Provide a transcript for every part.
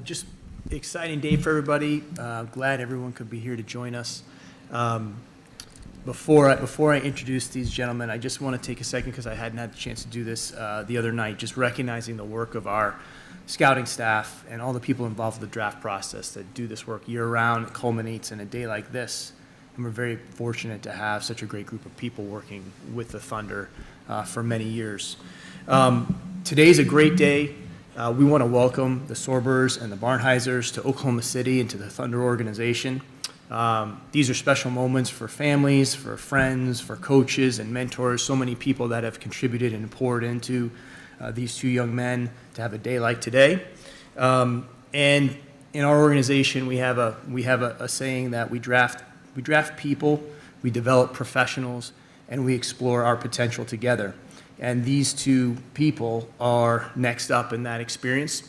Just exciting day for everybody. Glad everyone could be here to join us. Before I introduce these gentlemen, I just want to take a second because I hadn't had the chance to do this the other night, just recognizing the work of our scouting staff and all the people involved with the draft process that do this work year-round. It culminates in a day like this, and we're very fortunate to have such a great group of people working with the Thunder for many years. Today's a great day. We want to welcome the Sorbers and the Barnhizers to Oklahoma City and to the Thunder organization. These are special moments for families, for friends, for coaches and mentors, so many people that have contributed and poured into these two young men to have a day like today. And in our organization, we have a saying that we draft people, we develop professionals, and we explore our potential together. And these two people are next up in that experience.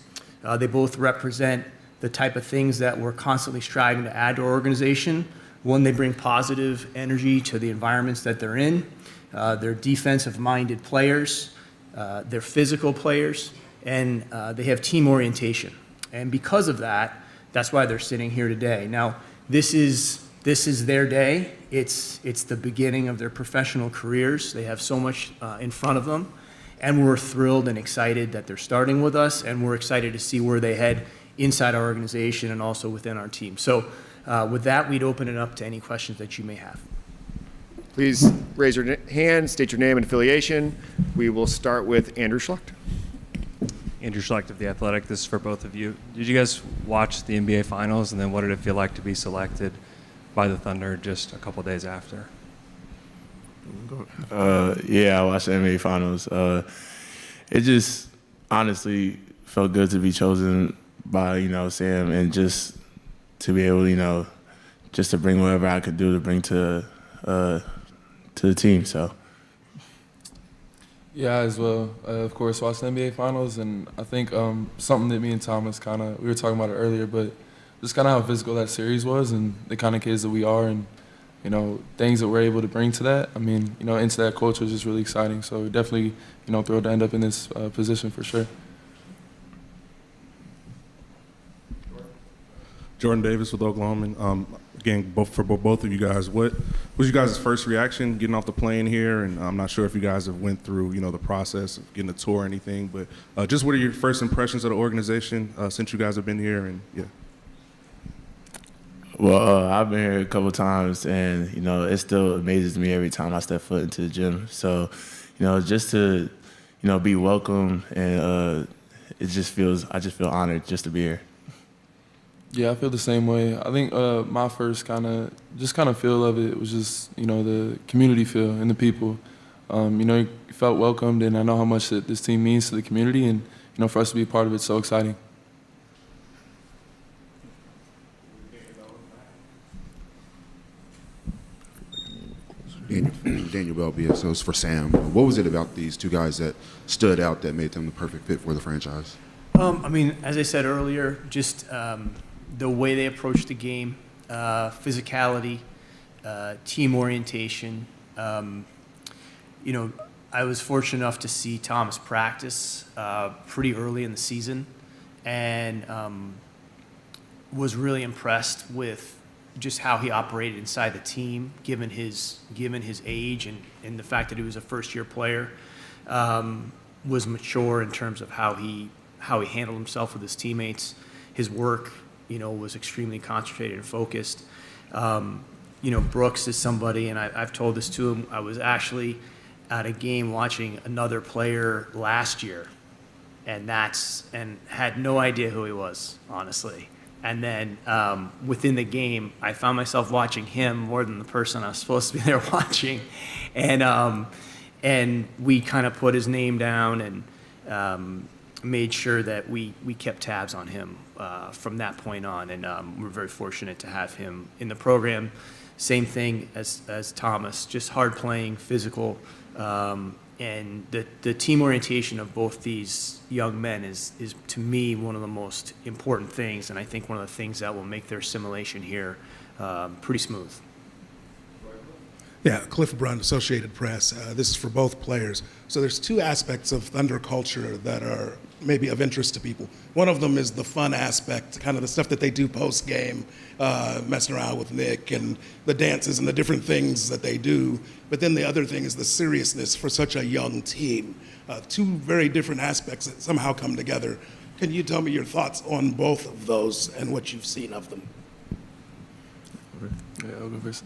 They both represent the type of things that we're constantly striving to add to our organization. One, they bring positive energy to the environments that they're in. They're defensive-minded players. They're physical players, and they have team orientation. And because of that, that's why they're sitting here today. Now, this is their day. It's the beginning of their professional careers. They have so much in front of them, and we're thrilled and excited that they're starting with us, and we're excited to see where they head inside our organization and also within our team. So with that, we'd open it up to any questions that you may have. Please raise your hand, state your name and affiliation. We will start with Andrew Schlecht. Andrew Schlecht of The Athletic. This is for both of you. Did you guys watch the NBA Finals, and then what did it feel like to be selected by the Thunder just a couple days after? Yeah, I watched the NBA Finals. It just honestly felt good to be chosen by, Sam, and just to be able, just to bring whatever I could do to bring to the team. So. Yeah, as well. Of course, watched the NBA Finals, and I think something that me and Thomas we were talking about it earlier, but just kind of how physical that series was and the kind of kids that we are and, things that we're able to bring to that. I mean, into that culture is just really exciting. So we're definitely, thrilled to end up in this position for sure. Jordan Davis with Oklahoma. Again, for both of you guys, what was you guys' first reaction getting off the plane here? And I'm not sure if you guys have went through, the process of getting a tour or anything, but just what are your first impressions of the organization since you guys have been here? And yeah. Well, I've been here a couple times, and it still amazes me every time I step foot into the gym. So, just to, be welcome, and I just feel honored just to be here. Yeah, I feel the same way. I think my first kind of feel of it was just, the community feel and the people. You felt welcomed, and I know how much that this team means to the community, and, for us to be a part of it's so exciting. Daniel Bell, BSOs for Sam. What was it about these two guys that stood out that made them the perfect fit for the franchise? As I said earlier, just the way they approach the game, physicality, team orientation. I was fortunate enough to see Thomas practice pretty early in the season, and was really impressed with just how he operated inside the team, given his age and the fact that he was a first-year player, was mature in terms of how he handled himself with his teammates. His work, was extremely concentrated and focused. Brooks is somebody, and I've told this to him, I was actually at a game watching another player last year, and had no idea who he was, honestly. And then within the game, I found myself watching him more than the person I was supposed to be there watching. And we kind of put his name down and made sure that we kept tabs on him from that point on. And we're very fortunate to have him in the program. Same thing as Thomas, just hard playing, physical. And the team orientation of both these young men is to me one of the most important things, and I think one of the things that will make their assimilation here pretty smooth. Yeah, Cliff Brunt, Associated Press. This is for both players. So there's two aspects of Thunder culture that are maybe of interest to people. One of them is the fun aspect, kind of the stuff that they do post-game, messing around with Nick and the dances and the different things that they do. But then the other thing is the seriousness for such a young team. Two very different aspects that somehow come together. Can you tell me your thoughts on both of those and what you've seen of them? Yeah, I'll go first.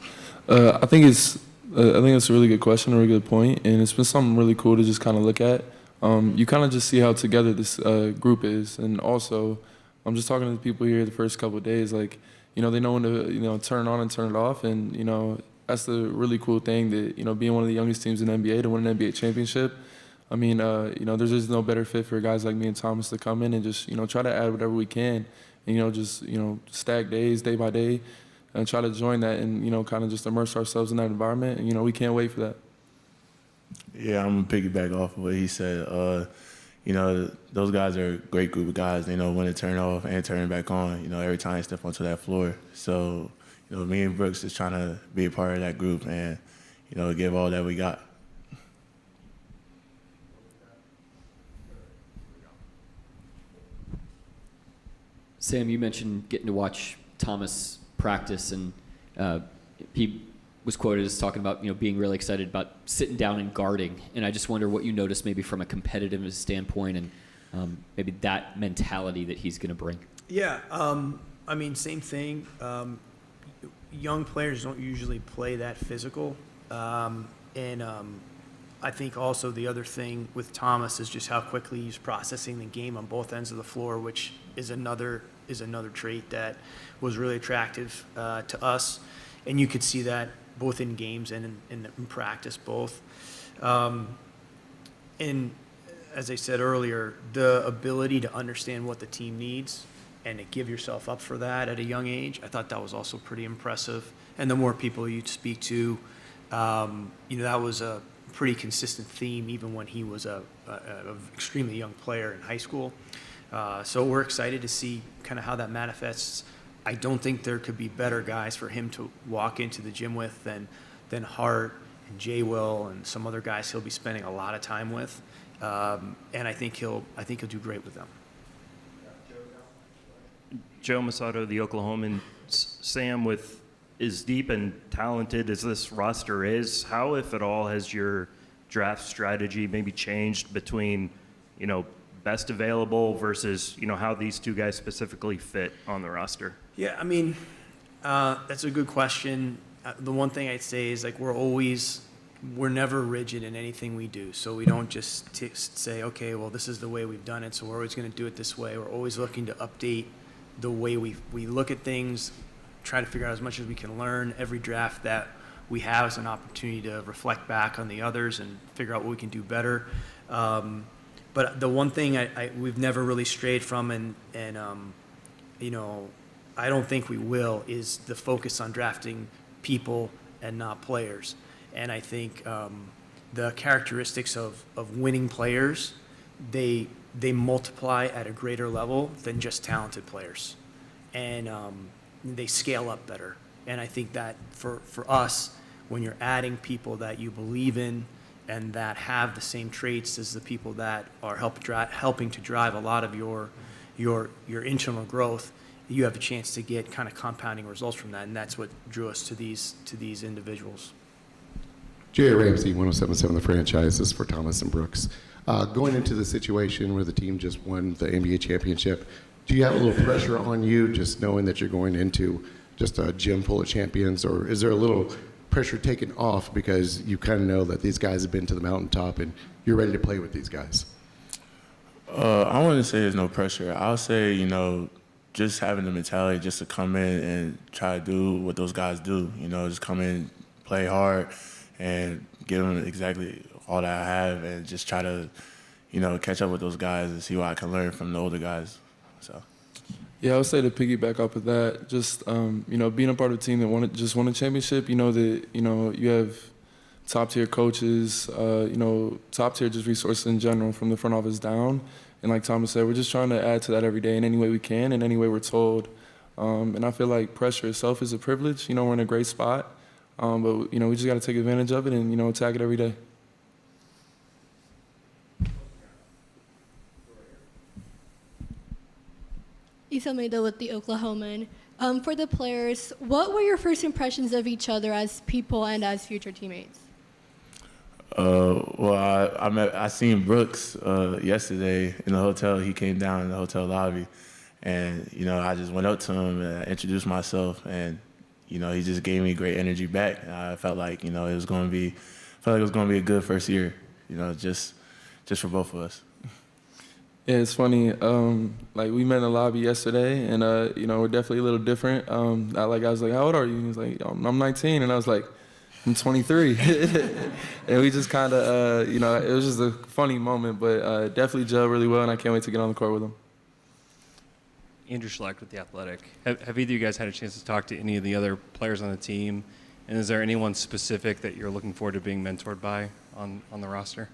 I think it's a really good question, a really good point, and it's been something really cool to just kind of look at. You kind of just see how together this group is, and also I'm just talking to the people here the first couple of days, like, they know when to turn on and turn it off, and that's the really cool thing that being one of the youngest teams in the NBA to win an NBA championship. I mean, there's just no better fit for guys like me and Thomas to come in and just try to add whatever we can, and just stack days day by day, and try to join that and kind of just immerse ourselves in that environment. And we can't wait for that. Yeah, I'm gonna piggyback off of what he said. Those guys are a great group of guys. They know when to turn off and turn back on. Every time they step onto that floor. So, me and Brooks is trying to be a part of that group and, give all that we got. Sam, you mentioned getting to watch Thomas practice, and he was quoted as talking about being really excited about sitting down and guarding. And I just wonder what you noticed maybe from a competitive standpoint and maybe that mentality that he's going to bring. Yeah, I mean, same thing. Young players don't usually play that physical, and I think also the other thing with Thomas is just how quickly he's processing the game on both ends of the floor, which is another trait that was really attractive to us, and you could see that both in games and in practice both. And as I said earlier, the ability to understand what the team needs and to give yourself up for that at a young age, I thought that was also pretty impressive. And the more people you speak to, that was a pretty consistent theme even when he was a extremely young player in high school. So we're excited to see kind of how that manifests. I don't think there could be better guys for him to walk into the gym with than Hart and Jay Will and some other guys he'll be spending a lot of time with. And I think he'll do great with them. Joe Masato, the Oklahoman. Sam, with as deep and talented as this roster is, how, if at all, has your draft strategy maybe changed between, best available versus, how these two guys specifically fit on the roster? Yeah, I mean, that's a good question. The one thing I'd say is, like, we're never rigid in anything we do. So we don't just say, okay, well, this is the way we've done it, so we're always going to do it this way. We're always looking to update the way we look at things, try to figure out as much as we can learn. Every draft that we have is an opportunity to reflect back on the others and figure out what we can do better. But the one thing we've never really strayed from, and I don't think we will, is the focus on drafting people and not players. And I think the characteristics of winning players, they multiply at a greater level than just talented players. And they scale up better. And I think that for us, when you're adding people that you believe in and that have the same traits as the people that are helping to drive a lot of your internal growth, you have a chance to get kind of compounding results from that, and that's what drew us to these individuals. Jay Ramsey, 107.7 The Franchise. This is for Thomas and Brooks. Going into the situation where the team just won the NBA championship, do you have a little pressure on you just knowing that you're going into just a gym full of champions, or is there a little pressure taken off because you kind of know that these guys have been to the mountaintop and you're ready to play with these guys? I wouldn't say there's no pressure. I'll say, just having the mentality just to come in and try to do what those guys do. Just come in, play hard, and give them exactly all that I have, and just try to, catch up with those guys and see what I can learn from the older guys. So. Yeah, I would say to piggyback off of that, just being a part of a team that won a championship. That you have top tier coaches, top tier just resources in general from the front office down. And like Thomas said, we're just trying to add to that every day in any way we can, in any way we're told. And I feel like pressure itself is a privilege. We're in a great spot, but we just got to take advantage of it and attack it every day. Isameda with the Oklahoman. For the players, what were your first impressions of each other as people and as future teammates? Well, I seen Brooks yesterday in the hotel. He came down in the hotel lobby, and I just went up to him and I introduced myself, and he just gave me great energy back. And I felt like it was going to be a good first year, just for both of us. Yeah, it's funny. Like we met in the lobby yesterday, and we're definitely a little different. I was like, "How old are you?" And he was like, "I'm 19," and I was like, "I'm 23." And we just kind of, it was just a funny moment, but definitely gelled really well, and I can't wait to get on the court with him. Andrew Schlecht with The Athletic. Have either of you guys had a chance to talk to any of the other players on the team? And is there anyone specific that you're looking forward to being mentored by on the roster?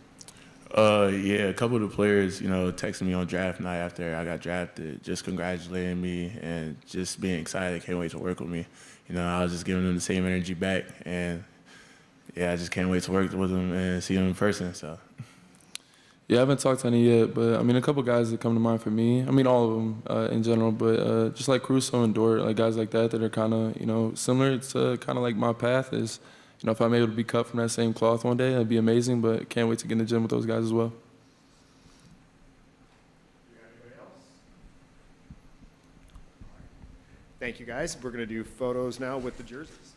Yeah, a couple of the players, texted me on draft night after I got drafted, just congratulating me and just being excited. Can't wait to work with me. I was just giving them the same energy back, and yeah, I just can't wait to work with them and see them in person. So. Yeah, I haven't talked to any yet, but a couple guys that come to mind for me. All of them in general, but just like Caruso and Dort, like guys like that are kind of, similar to kind of like my path is. If I'm able to be cut from that same cloth one day, that'd be amazing, but can't wait to get in the gym with those guys as well. Thank you, guys. We're going to do photos now with the jerseys.